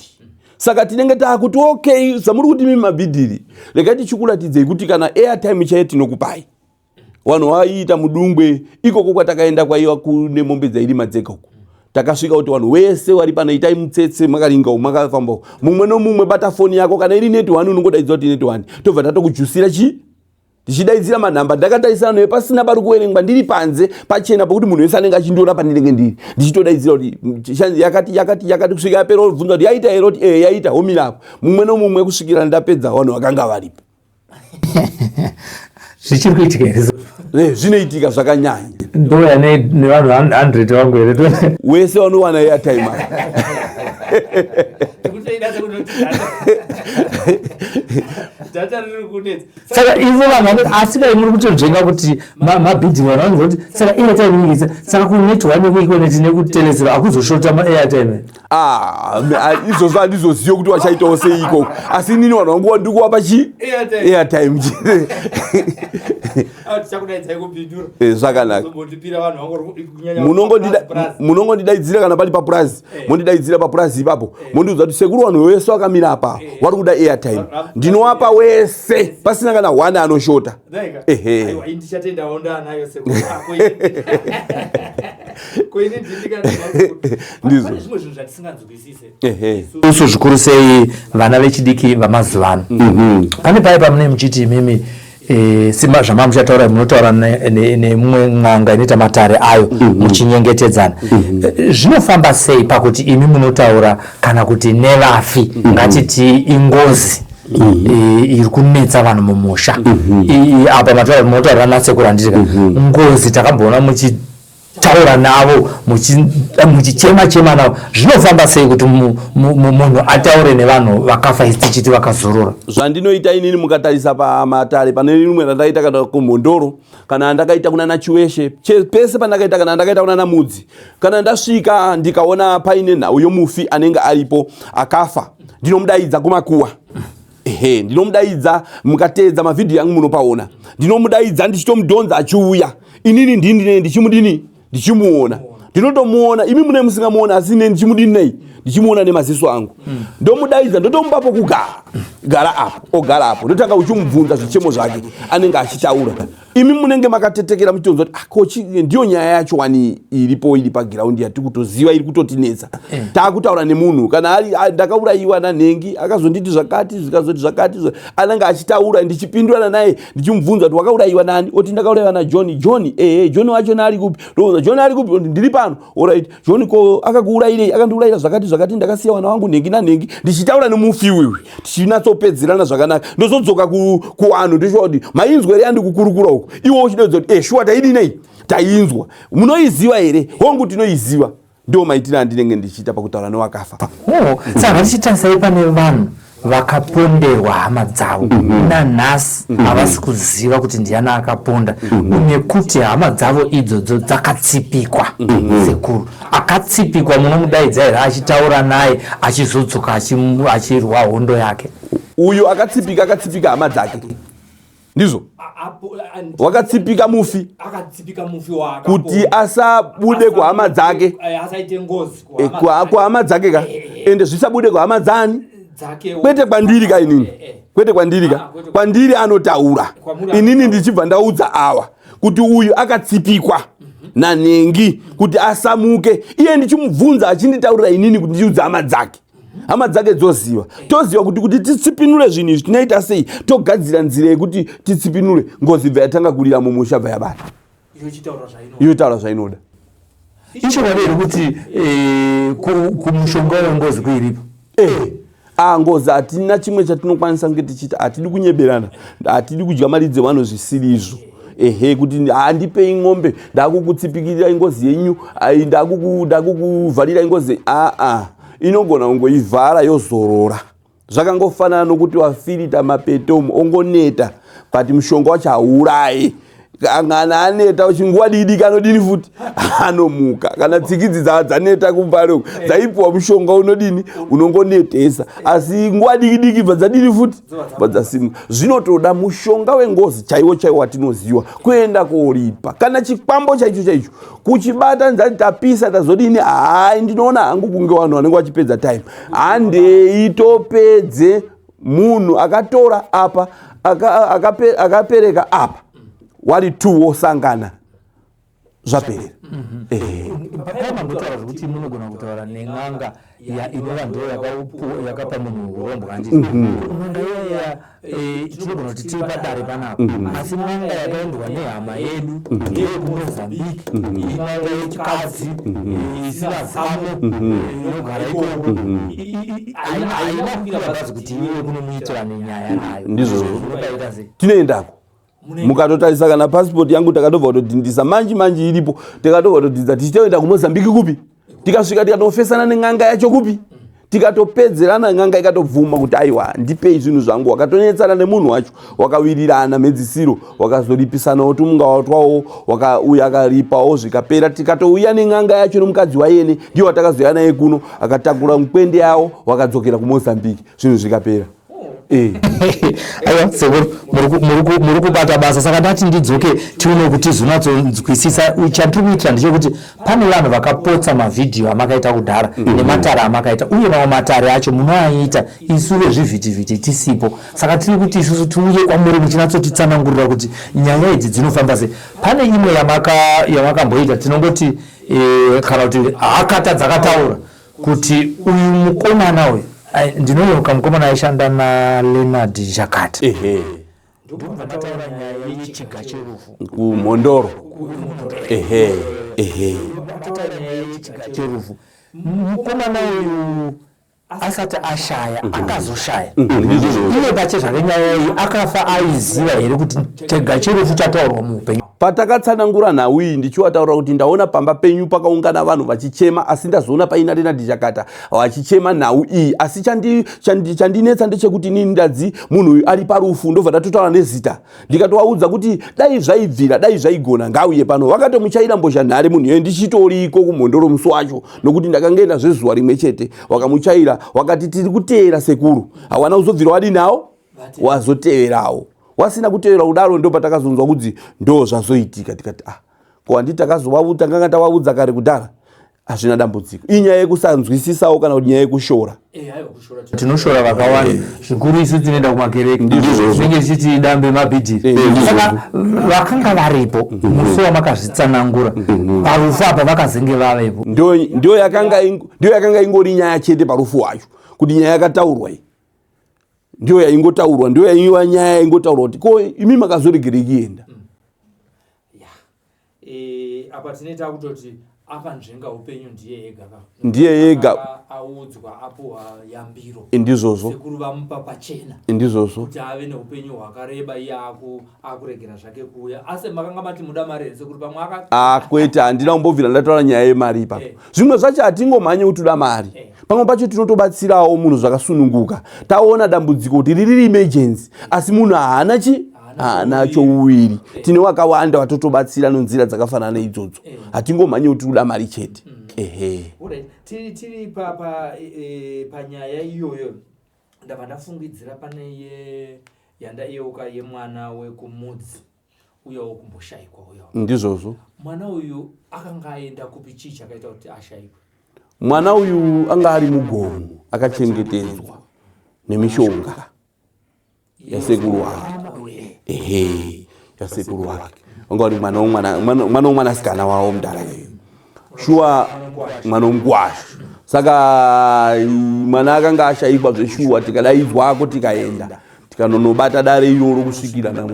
Saka tinenge takuti okay samuri kuti mimi mabhidhiri regai tichikuratidzei kuti kana airtime chaiyo tinokupai. Vanhu vaiita mudungwe ikoko kwatakaenda kwaiva kune mombe dzairima dzega uko takasvika kuti vanhu wese vari pana itai mutsetse makaringa makafambawo mumwe nomumwe bata foni yako kana iri network unongodaidzira kuti network tobva tatokujusira tichidaidzira manhamba ndakatarisana naye pasina pari kuverengwa ndiri panze pachena pokuti munhu wese anenge achindiona pandinenge ndiri ndichitodaidzira kuti yakati kusvika yapera obvunza kuti yaita here kuti yaita homirapo mumwe nomumwe kusvikira ndapedza vanhu vakanga varipo. Zvichiri kuitika here zvinoitika zvakanyanya ndouya nevanhu 100 vangu here wese vanowana airtime saka ivo vanhu asi dai muri kutonzvenga kuti mabhidhini vanhu vanonzwa kuti saka airtime ingisa saka kunetwork nekuikoneti nekutelezera hakuzoshota maairtime izvozvo handizoziva kuti wachaitawo seiko asi inini vanhu vangu ndikuwapa airtime zvakanaka munongondidaidzira kana pali papurazi mondidaidzira papurazi ipapo mondiudza kuti Sekuru vanhu wese vakamira apa vari kuda airtime ndinowapa wese pasina kana 1 anoshota. Uso zvikuru sei vana vechidiki vamazuva ano pane pai pamune muchiti imimi simba zvamamuchataura munotaura nemumwe ng'anga inoita matare ayo muchinyengetedzana zvinofamba sei pakuti imi munotaura kana kuti nevafi ngatiti ingozi iri kunetsa vanhu mumusha apa mataura munotaura naSekuru andisika ngozi takamboona muchitaura navo muchichema navo zvinofamba sei kuti munhu ataure nevanhu vakafa isi tichiti vakazorora? Zvandinoita inini mukatarisa pamatare pane rimwe randaita kana kumhondoro kana ndakaita kuna nachiweshe pese pandakaita kana ndakaita kuna namudzi kana ndasvika ndikaona paine nhau yomufi anenge aripo akafa ndinomudaidza kumakuwa ndinomudaidza mukateedza mavhidhiyo yangu munopaona ndinomudaidza ndichitomudhonza achiuya inini ndini ndichimudini ndichimuona ndinotomuona imi mune musingamuona asi ine ndichimudini nei ndichimuona nemaziso angu ndomudaidza ndotomupapo kugara gara apo ogara apo ndotanga uchimubvunza zvichemo zvake anenge achitaura imi munenge makatetekera muchionza kuti kochi ndiyo nyaya yacho wani iripo iri pagiraundi yatiri kutoziva iri kutotinetsa taakutaura nemunhu kana ari ndakaurayiwa nanhengi akazonditi zvakati zvikazoti zvakati anenge achitaura ndichipindurana naye ndichimubvunza kuti wakaurayiwa nani oti ndakaurayiwa naJohn John wacho ari kupi ndoza John ari kupi ndiri pano alright John ko akakuurayirei akandiurayira zvakati ndakasiya wana wangu nhengi nanhengi ndichitaura nemufi wiwi tichinatsopedzerana zvakanaka ndozodzoka kuwanhu ndichoti mainzwa here andikukurukura uko iwo uchidedza kuti shuwa taidinei tainzwa munoiziva here hongu tinoiziva ndo maitiro andinenge ndichiita pakutaura newakafa saka ndichitarisa pane vanhu vakaponderwa hama dzavo nanhasi havasi kuziva kuti ndiani akaponda nekuti hama dzavo idzodzo dzakatsipikwa Sekuru akatsipikwa munomudaidza here achitaura naye achizodzoka achirwa hondo yake uyo akatsipika hama dzake ndizvo wakatsipika mufi kuti asabude kuhama dzake kuhama dzake ka ende zvisabude kuhama dzani kwete kwandiri ka inini kwete kwandiri ka kwandiri anotaura inini ndichibva ndaudza awa kuti uyu akatsipikwa nanhengi kuti asamuke iye ndichimubvunza achinditaurira inini kuti ndiudza hama dzake dzoziva toziva kuti titsipinure zvinhu izvi tinoita sei togadzira nzira yekuti titsipinure ngozi bva yatanga kurira mumusha bva yabata iyo taura zvainoda ichokwadi kuti kumushonga wengozi kuiripo ngozi hatina chimwe chatinokwanisa kunge tichita hatidi kunyeberana hatidi kudya mari dzevanhu zvisiri izvo kuti handipei ng'ombe ndakukutsipikirira ingozi yenyu ndakukuvharira ingozi inogona kungoivhara yozorora zvakangofanana nokuti wafirita mapetomu ongoneta pati mushonga wacho haurayi kana aneta uchinguva diki anodini futi anomuka kana tsikidzi dzaneta kumbaro dzaipiwa mushonga unodini unongonetesa asi nguva diki bva dzadini futi bva dzasimuka zvinotoda mushonga wengozi chaiwo watinoziva kuenda koripa kana chikwambo chaicho kuchibata nzati tapisa tazodini ndinoona hangu kunge vanhu vanenge vachipedza time handei topedze munhu akatora apa akapereka apa wari tu wosangana zvaperera pakaimangotaura kuti munogona kutaura nen'anga inova ndo yakapa munhu urombwa n'anga iya tinogona kuti tiri padare panapo asi n'anga yakaendwa nehama yedu ndeyekumozambiki n'anga yechikadzi isina zamo inogara ikoko haina kukwira bhazi kuti iwe kunomuitira nenyaya nayo ndizvo tinoendako mukatotarisa kana passport yangu takatobva kutodhindisa manji iripo takatobva kutodhindisa tichitoenda kumozambiki kupi tikasvika tikatofesana nen'anga yacho kupi tikatopedzerana n'anga ikatobvuma kuti aiwa ndipei zvinhu zvangu wakatonetsana nemunhu wacho wakawirirana medzisiro wakazoripisanawo tumungava twawo uyo akaripawo zvikapera tikatouya nen'anga yacho nomukadzi waiyene ndiyo watakazoya naye kuno akatakura mukwende yawo wakadzokera kumozambiki zvinhu zvikapera aiwa Sekuru muri kubata basa saka ndati ndidzoke tione kuti zvinatsodzwisisa chatiri kuitira ndechekuti pane vanhu vakapotsa mavhidhiyo amakaita kudhara nematare amakaita uye mamwe matare acho munoaita isu vezvivhitivhiti tisipo saka tiri kuti isusu tiuye kwamuri muchinatsotitsanangurira kuti nyaya idzi dzinofamba sei pane imwe yamakamboita tinongoti kana kuti hakata dzakataura kuti uyu mukomana uyu ndinonoka mukomana aishanda naLeonard Jakata ndomvataura nyaya yechiga cherufu kumhondoro yechiga cherufu mukomana uyu asati ashaya akazoshaya iye pache zvake nyaya iyi akafa aiziva here kuti chiga cherufu chataurwa muupenyu patakatsanangura nhau iyi ndichiwataura kuti ndaona pamba penyu pakaungana vanhu vachichema asi ndazoona paina Leonard Jakata vachichema nhau iyi asi chandinetsa ndechekuti nini ndadzi munhu uyu ari parufu ndobva ndatotaura nezita ndikatovaudza kuti dai zvaibvira dai zvaigona ngauye pano vakatomuchaira mbozhanhare munhu iye ndichitoriko kumhondoro musi wacho nokuti ndakangoenda zvezuva rimwe chete wakamuchaira wakati tiri kuteera Sekuru hawana kuzobvira wadi nawo wazoteverawo wasina kutevera kudaro ndo patakazonzwa kuti ndo zvazoitika tikati ko handiti takanga tavaudza kare kudhara hazvina dambudziko. Inyaya yekusanzwisisawo kana kuti nyaya yekushora. Tinoshora vakawanda zvikuru isu tinoenda kumakereke zvinenge zvichiti dambe mabhidhiri. Saka vakanga varipo musi wamakazvitsanangura parufu apa vakazenge vavepo. Ndio yakanga ingori nyaya chete parufu wacho kuti nyaya yakataurwa iyi. Ndio yaingotaurwa, ndio yaiwa nyaya yaingotaurwa kuti ko imi makazoregere kuenda. Apa tinoita kutoti akanzvenga upenyu ndiye yega audzwa apo yambiro indizozo sekuru vamupa pachena indizozo kuti ave neupenyu hwakareba iye akuregera zvake kuuya. Asi makanga mati muda mari sekuru pamwe kwete handina kumbobvira ndataura nyaya yemari ipapo. Zvimwe zvacho hatingomhanye kuti toda mari. Pamwe pacho tinotobatsirawo munhu zvakasununguka. Taona dambudziko kuti riri emergency asi munhu haana chouwiri. Tine wakawanda watotobatsira nenzira dzakafanana idzodzo. Hatingomhanye kuti toda mari chete. Tiri panyaya iyoyo ndabva ndafungidzira pane yandayeuka yemwana wekumudzi uyo wokumboshayikwa uyo. Ndizvozvo. Mwana uyu akanga aenda kupi chii chakaita kuti ashayikwe? Mwana uyu anga ari mugomo akachengetedzwa nemishonga yasekuru wake. Yasekuru wake. Anga ari mwana womwanasikana wawo mudara iyoyo. Shuwa mwana womugwasha. Saka mwana akanga ashayikwa zveshuwa tikadaidzwako tikaenda tikanonobata dare iroro kusvikira na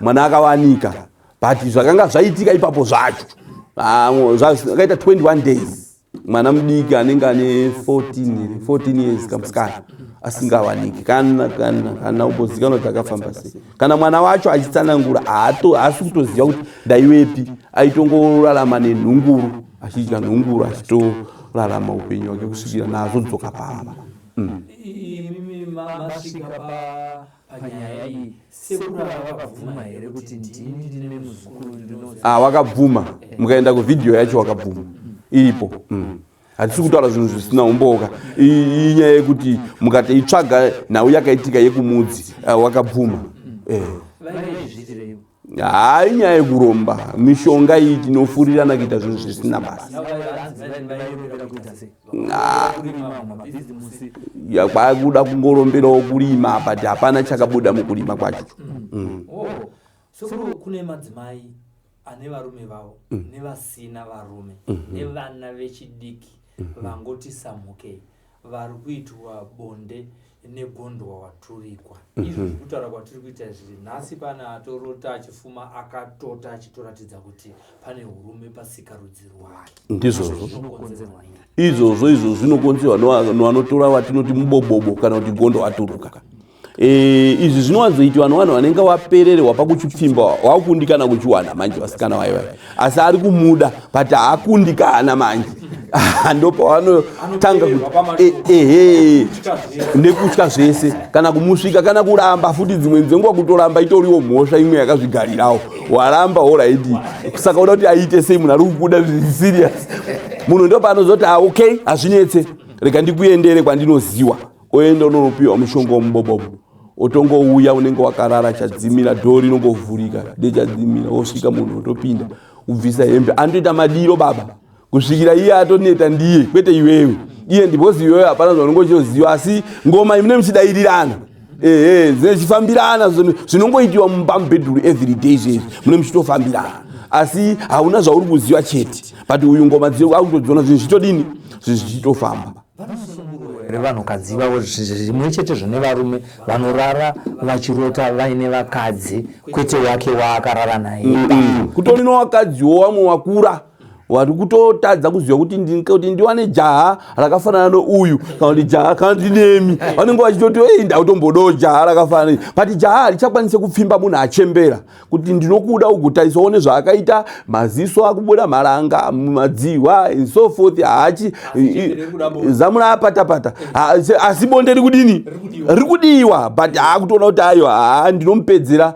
mwana akawanika. But zvakanga zvaitika ipapo zvacho zvakaita 21 days. Mwana mudiki anenge ane 14 years kamusikana asingawaniki kana umbozikana kuti akafamba sei. Kana mwana wacho achitsanangura haasi kutoziva kuti ndaiwepi. Aitongorarama nenhunguru achidya nhunguru achitorarama upenyu hwake kusvikira nazo dzoka pamba. Imimi masvika panyaya iyi sekuru vakabvuma here kuti ndine muzukuru? Wakabvuma. Mukaenda kuvidhiyo yacho wakabvuma iripo. Hatisi kutaura zvinhu zvisina umboka. Inyaya yekuti mukatoitsvaga nhau yakaitika yekumudzi wakabvuma. Inyaya yekuromba mishonga iyi tinofurirana kuita zvinhu zvisina basa. Kwakuda kungoromberawo kurima but hapana chakabuda mukurima kwacho. Sekuru kune madzimai ane varume vavo nevasina varume nevana vechidiki vangoti samukei vari kuitwa bonde negondwa waturikwa. Izvi kutaura kwatiri kuita zviri nhasi pana atorota achifuma akatota achitoratidza kuti pane hurume pasikarudzi rwake. Ndizvozvo izvozvo zvinokonzerwa nevanotora vatinoti mubobobo kana kuti gondo waturuka. Izvi zvinowanzoitwa nevanhu vanenge vapererwa pakuchipfimba wakundikana kuchiwana manje vasikana vaiva asi ari kumuda but haakundikana manje. Ndopavanotanga nekutya zvese kana kumusvika kana kuramba futi dzimwe dzenguva kutoramba itoriwo mhosva imwe yakazvigarirawo waramba oraiti. Saka uda kuti aite sei munhu ari kukuda zviri serious. Munhu ndopaanozoti okay hazvinetse rega ndikuendere kwandinoziva. Oenda unopiwa mushonga womubobobo otongouya unenge wakarara chadzimira dhori inongovhurika dechadzimira osvika munhu otopinda ubvisa hembe anoita madiro baba kusvikira iye atoneta ndiye kwete iwewe. Iye ndipozi iwewe hapana zvaunongochiziva asi ngoma imune muchidairirana zvinechifambirana zvinongoitiwa mubedroom every day zvezi mune muchitofambirana asi hauna zvauri kuziva chete but uyu ngoma dziri akutodziona zvinhu zvichitodini zvichitofamba. Vanhukadzi vavo zvimwe chete zvine varume vanorara vachirota vaine vakadzi kwete wake waakarara naye. Kutori nowakadziwo vamwe wakura wari kutotadza kuziva kuti ndiwane jaha rakafanana nouyu kana kuti jaha kana kuti nemi vanenge vachitoti ndautombodawo jaha rakafanana but jaha harichakwanise kupfimba munhu achembera kuti ndinokuda ugotarisawo nezvaakaita maziso akubuda maranga madzihwa and so forth hachi zamura apatapata asi bonde rikudini rikudiwa but haakutoona kuti ayo ndinomupedzera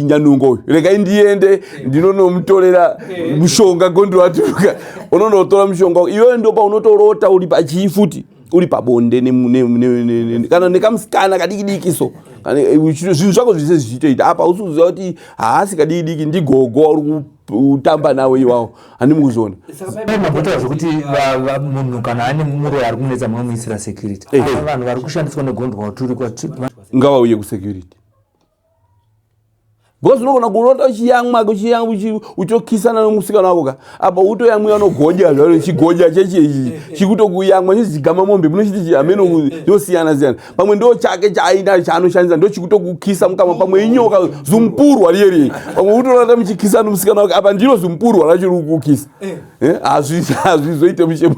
nyanungo regai ndiende ndinonomutorera mushonga gondo waturuka. Unonotora mushonga iwewe ndo paunotorota uri pachifuti uri pabonde kana nekamusikana kadikidikiso zvinhu zvako zvese zvichitoita apa usuziva kuti haasi kadikidiki ndigogo uri utamba nawe iwawo handimukuzona mabota zvokuti munhu kana ane muroyi ari kunetsa munomuisira security vanhu vari kushandiswa negondwa waturi ngavauye kusecurity because unogona kurota uchiyamwa uchokisana nomusikana wako ka apa utoyamwa anogodya zvaro chigodya chechi chikutokuyamwa chizigama mombe munochiti ameno yosiyana pamwe ndo chake chaina chaanoshandisa ndo chikutokukisa mukama pamwe inyoka zumpurwa riyeri pamwe utorata muchikisa nomusikana wako apa ndiro zumpurwa racho rukukisa azvizoite muchemu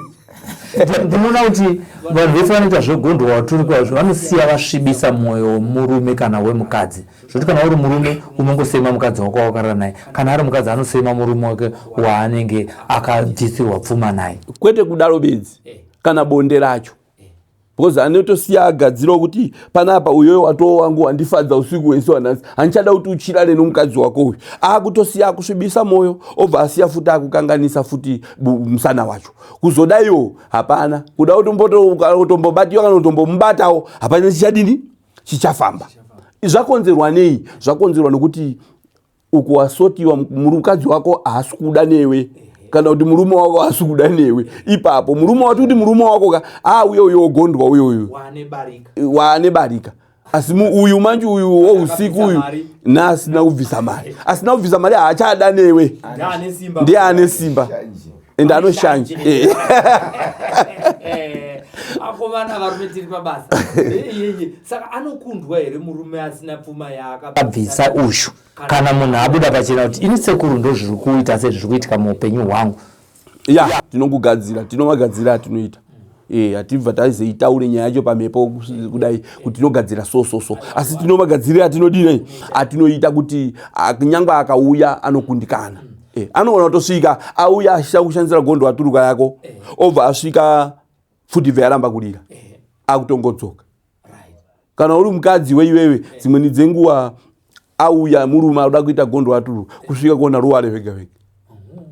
ndinoona kuti vanhu vese vanoita zvegondwa waturi kwazvo vanosiya vasvibisa mwoyo womurume kana wemukadzi zvoti kana uri murume unongosema mukadzi wako wakarara naye kana ari mukadzi anosema murume wake waanenge akabvisirwa pfuma naye kwete kudaro bedzi kana bonde racho because anotosiya agadzira kuti panapa uyoyo watowo wangu wandifadza usiku wese wanhasi handichada kuti uchirane nomukadzi wako uyu akutosiya akusvibisa mwoyo obva asiya futi akukanganisa futi musana wacho kuzodaiwo hapana kuda kutombobatiwa kana kutombomubatawo hapana chichadini chichafamba zvakonzerwa nei zvakonzerwa nokuti uku wasotiwa mukadzi wako haasi kuda newe kana kuti murume wako haasi kuda newe ipapo murume wati kuti murume wako ka uyo gondwa uyo waane barika asi uyu manje uyu wousiku uyu nasina kubvisa mari asina kubvisa mari haachada newe ndiye ane simba ende anoshanja akomana varume tiri pabasa saka anokundwa here murume asina pfuma yaakabvisa ushu kana munhu abuda pachena kuti ini sekuru ndo zviri kuita sezviri kuitika muupenyu hwangu tinongogadzira tinomagadzira atinoita hatibva taizoitaure nyaya yacho pamhepo kudai kuti tinogadzira so asi tinomagadzirira atinodini atinoita kuti nyangwe akauya anokundikana anoona kutosvika auya achida kushandisira gondo aturuka yako obva asvika futi bva kulira akutongodzoka kana uri mukadzi weiwewe dzimweni dzenguva auya murume anoda kuita gondo aturuka kusvika kuona ruware vega vega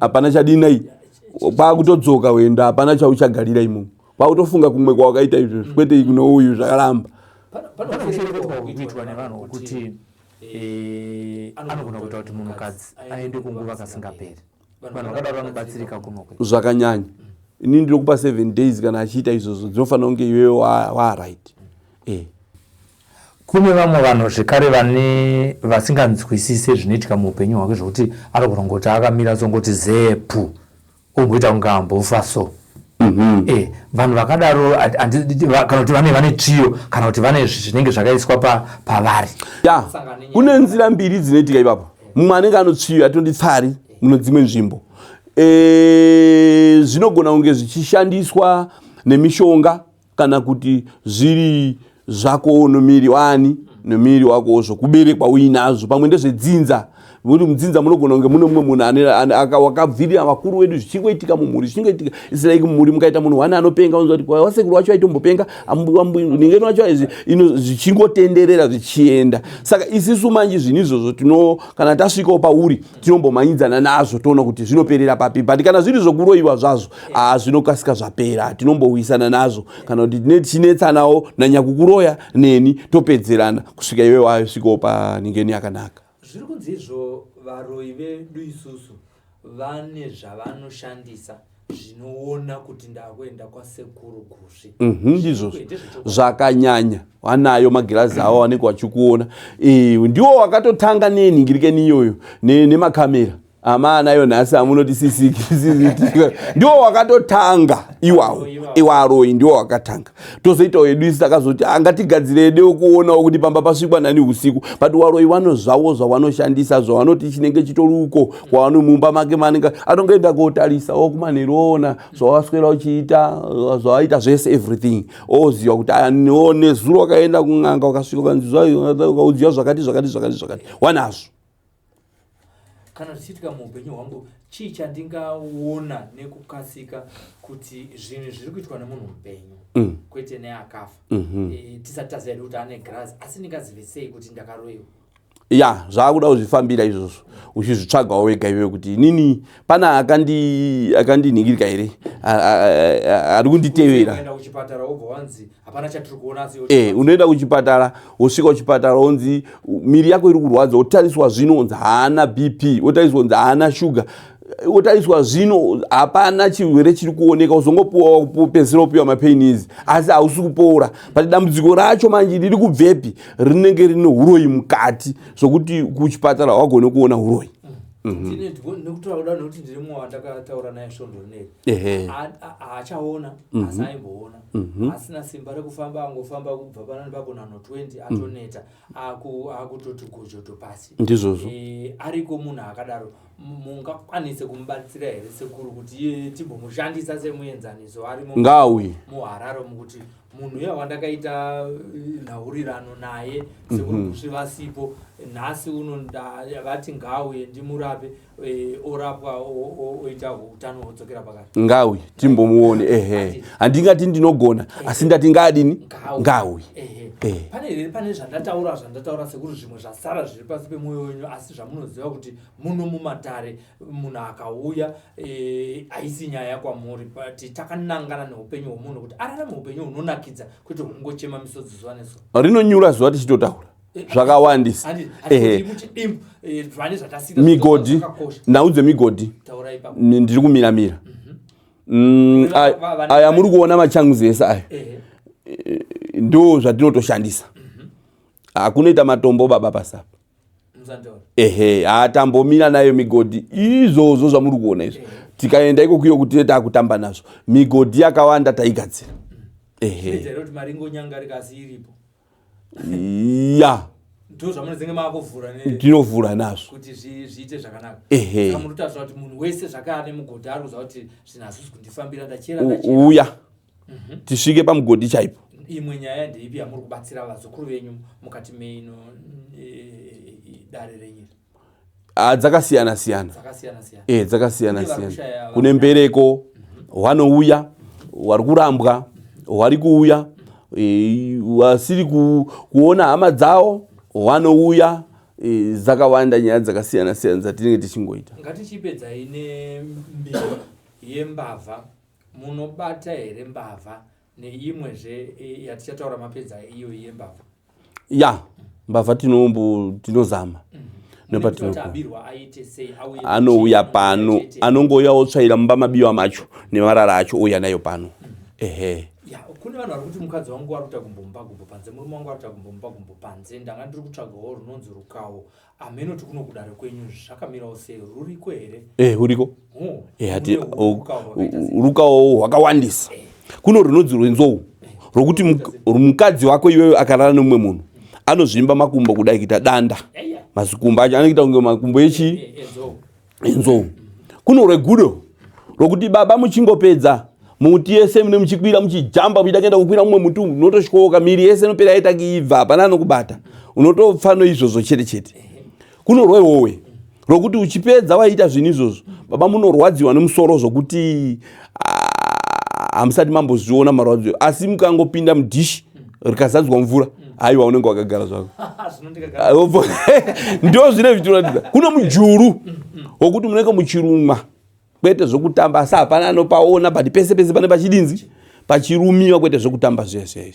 hapana chadinai kwakutodzoka wenda hapana chauchagarira imomo kwakutofunga kumwe kwawakaita izvozvo kwete kuno uyu zvakaramba kuitwa nevanhu kuti anogona kuita kuti munhukadzi aende kunguva kasingaperi vanhu vakadaro vanobatsirika kunoko zvakanyanya ini ndinokupa 7 days kana achiita izvozvo dzinofanira kunge iwewe waaright kune vamwe vanhu zvekare vane vasinganzwisise zvinoitika muupenyu hwake zvokuti anogona kungoti akamira songoti zepu omboita kunge ambofa so vanhu vakadaro kana kuti vane tsviyo kana kuti vane zvinenge zvakaiswa pavari kune nzira mbiri dzinoitika ipapo mumwe anenge anotsviyo atinoti tsari muno dzimwe nzvimbo zvinogona kunge zvichishandiswa nemishonga kana kuti zviri zvako nomiri wani nomiri wako zvokuberekwa uinazvo pamwe ndezvedzinza muri mudzinza munogona kunge mune mumwe munhu wakabvirira vakuru wedu zvichingoitika mumhuri zvichingoitika isiraiki mumhuri mukaita munhu wane anopenga unzwa kuti wasekuru wacho aitombopenga ningeni wacho zvichingotenderera zvichienda saka isisu manje zvinhu izvozvo kana tasvikawo pauri tinombomhanyidzana nazvo toona kuti zvinoperera papi but kana zviri zvokuroyiwa zvazvo zvinokasika zvapera tinombouisana nazvo kana kuti tinetsanawo nanyakukuroya neni topedzerana kusvika iwe wasvikawo paningeni yakanaka zviri kunzi izvo varoyi vedu isusu vane zvavanoshandisa zvinoona kuti ndakuenda kwasekuru Gusvi ndizvo zvakanyanya wanayo magirazi avo wanenge wachikuona ndiwo wakatotanga nenhingirikeni iyoyo nemakamera amanayo nhasi amunoti ndiwo wakatotanga iwaroyi ndiwo wakatanga tozoita wedu isi takazoti angatigadzirede kuonawo kuti pamba pasvikwa nani usiku but waroyi vano zvavo zvavanoshandisa zvavanoti chinenge chitoruko kwavanomumba make manenge anongoenda kotarisawo kumaneroona zvavaswera uchiita zvavaita zvese everything oziva kuti nezuro wakaenda kun'anga ukasvika ukaudziva zvakati wanazvo kana zvichiitika muupenyu hwangu chii chandingaona nekukasika kuti zvinhu zviri kuitwa nemunhu mupenyu kwete neakafa tisati taziva kuti ane grazi asi ndingazive sei kuti ndakaroyiwa ya zvakuda kuzvifambira izvozvo uchizvitsvagawo wega iwewe kuti nini pana akandinhingirika here ari kunditevera. Unoenda kuchipatara wosvika kuchipatara onzi miri yako iri kurwadza, wotariswa zvino onzi haana BP, wotariswa onzi haana shuga, wotariswa zvino hapana chirwere chiri kuoneka, uzongopuwa pedzisira kupiwa mapainizi asi hausi kupora. But dambudziko racho manje riri kubvepi? Rinenge rine uroyi mukati zvokuti kuchipatara wagone kuona uroyi. Nekutaura nekuti ndirimwo wandakataura naye svondo rineri haachaona asi aimboona asina simba rekufamba, angofamba kubva panani papo nano 20 atoneta akutoti gojoto pasi ndizvozvo. Ariko munhu akadaro mungakwanise kumubatsira here Sekuru kuti timbomushandisa semuenzaniso ari ngauye muHarare mukuti munhu uya wandakaita nhaurirano naye Sekuru Gusvi vasipo nhasi vati ngauye ndimurape orapwa oita utano hwodzokera pakati. Ngauye timbomuone handingati ndinogona asi ndati ngadini ngauye. Pane zvandataura Sekuru zvimwe zvasara zviri pasi pemwoyo wenyu asi zvamunoziva kuti muno mumatare munhu akauya haisi nyaya kwamuri but takanangana neupenyu hwomunhu kuti ararame upenyu hunonakidza kwete hungochema misodzi zuva nezuva. Rinonyura zuva tichitotaura zvakawandisa migodhi, nhau dzemigodhi ndiri kumiramira aya muri kuona machanguzi ese aya ndo zvatinotoshandisa. Hakunoita matombo baba pasapa. Hatambomira nayo migodhi izvozvo zvamuri kuona izvo. Tikaenda ikokwiyo kuti takutamba nazvo migodhi yakawanda taigadzira. Ya tinovhura nazvo kuti zviite zvakanaka. Munotaura kuti munhu wese zvakare ane mugodhi ari kuziva kuti zvinhu hazvisi kundifambira ndachera uya tisvike pamugodhi chaipo. Imwe nyaya ndeipi yamuri kubatsira vazukuru venyu mukati meino dare renyika? Dzakasiyana siyana. Dzakasiyana siyana. Kune mbereko wanouya, wari kurambwa, wari kuuya, wasiri kuona hama dzavo wanouya. Dzakawanda nyaya dzakasiyana siyana dzatinenge tichingoita. Ngatichipedza ine mbiri yembavha, munobata here mbavha neimwezve yatichataura mapedza iyo yembavha? Ya mbavha tinozama. Anouya pano, anongoya otsvaira mumba mabiwa macho nemarara acho ouya nayo pano. Kune vanhu vari kuti mukadzi wangu ari kuita kumbomba panze, murume wangu ari kuita kumbomba panze, ndanga ndiri kutsvagawo runonzi Rukahwo. Amenoti kuno kudare kwenyu zvakamirawo sei? Ruriko here? Huriko. Hati Rukahwo hwakawandisa. Kuno runonzi rwenzou rokuti mukadzi wako iwewe akarara nemumwe munhu anozvimba makumbo kudai kuita danda. Masikumbo acho anoita kunge makumbo enzou. Kuno rwegudo rokuti baba muchingopedza muti yese mune muchikwira muchijamba muchida kuenda kukwira mumwe muti unotosvikoka miri yese inopera yaita kuibva hapana anokubata unotofa noizvozvo chete chete. Kuno rwehowe rokuti uchipedza waita zvinhu izvozvo baba munorwadziwa nemusoro zvokuti hamusati mambozviona marwadzo, asi mukangopinda mudhishi rikazadzwa mvura aiwa unenge wakagara zvako. Ndo zvine zvitoratidza kuno mujuru wokuti munenge muchirumwa kwete zvokutamba asi hapana anopaona but pese pese pane pachidinzi pachirumiwa kwete zvokutamba zvese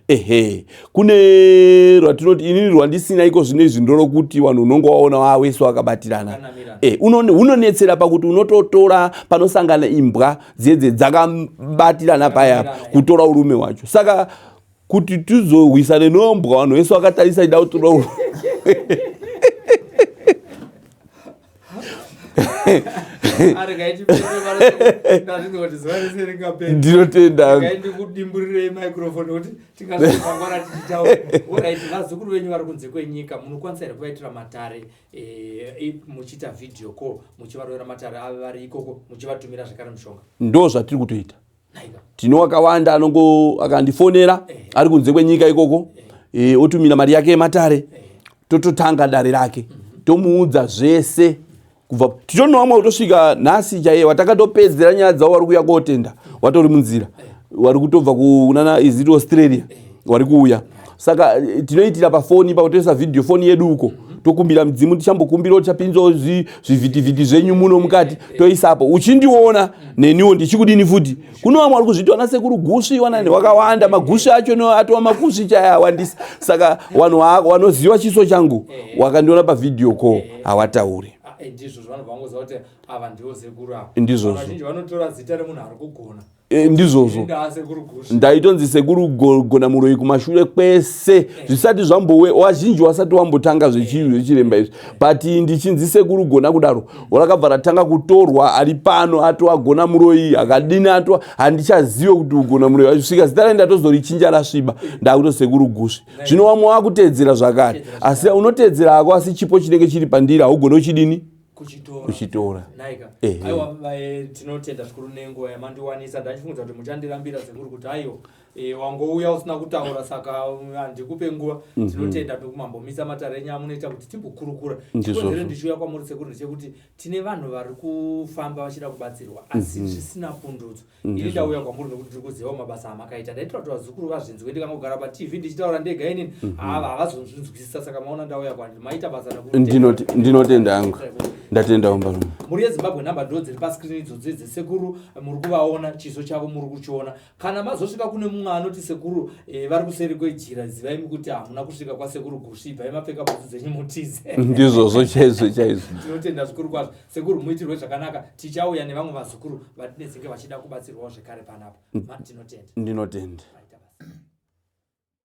izvi. Kune rwatinoti inini rwandisina iko zvino izvi ndorokuti vanhu unonge waona wawese wakabatirana. Unonetsera pakuti unototora panosangana imbwa dzedze dzakabatirana paya kutora urume wacho. Saka kuti tizorwisane nombwa vanhu vese wakatarisa ida kutora urume. Ndinotenda vazukuru venyu vari kunze kwenyika munokwanisa here kuvaitira matare muchiita video call muchivarovera matare ave vari ikoko muchivatumira zvakare mushonga? Ndo zvatiri kutoita. Tino wakawanda anongo akandifonera ari kunze kwenyika ikoko otumira mari yake yematare tototanga dare rake tomuudza zvese kubva tichona wamwe utosvika nhasi chaiye watakatopedzera nyaya dzavo wari kuuya kotenda watori munzira wari kutobva kunana is it Australia wari kuuya. Saka tinoitira pafoni pakutoisa video foni yedu uko tokumbira mdzimu tichambokumbira tapinzo zvivhitivhiti zvenyu muno mukati toisapo uchindiona neniwo ndichikudini futi kuno vamwe vari kuzviti vana Sekuru Gusvi wanani wakawanda magushi acho no atova magushi chayawandisa saka vanhu vanoziva chiso changu wakandiona pavidhio call hawatauri ndizvo zvavanobva vangoziva kuti ava ndivo sekuru ava ndizvozvo vazhinji vanotora zita remunhu ari kugona ndizvozvo ndaitonzi Sekuru Gona muroyi kumashure kwese zvisati zvambowe wazhinji wasati wambotanga zvechiremba izvi but ndichinzi Sekuru Gona kudaro wakabva ratanga kutorwa ari pano atova Gona muroyi akadini atova handichazive kuti ugona muroyi asvika zita renda tozorichinja rasviba ndakuto Sekuru Gusvi zvino vamwe wakutedzera zvakare asi unotedzera ako asi chipo chinenge chiri pandiri haugone uchidini kuchitora naika aiwa tinotenda zvikuru nenguva yamandiwanisa ndachifunga kuti muchandirambira Sekuru kuti aiwa wangouya usina kutaura saka handikupe nguva tinotenda tokumambomisa matare enyu amunoita kuti timbokurukura chikonzero ndichiuya kwamuri Sekuru ndechekuti tine vanhu vari kufamba vachida kubatsirwa asi zvisina pundutso ini ndauya kwamuri nekuti tiri kuziva mabasa amakaita ndaitira kuti vazukuru vazvinzwe ndikangogara paTV ndichitaura ndega inini havazonzwisisa saka maona ndauya kwandiri maita basa ndinotenda hangu ndatenda umbarume muri yeZimbabwe namba ndo dziri paskrini idzodzo dzesekuru muri kuvaona chiso chavo muri kuchiona kana mazosvika kune mumwe anoti Sekuru vari kuseri kwejira zivai kuti hamuna kusvika kwaSekuru Gusvi bvai mapfeka bhutsu dzenyu mutize ndizvozvo chaizvo tinotenda zvikuru kwazvo Sekuru muitirwe zvakanaka tichauya nevamwe vazukuru vatinezenge vachida kubatsirwawo zvekare panapa tinotenda ndinotenda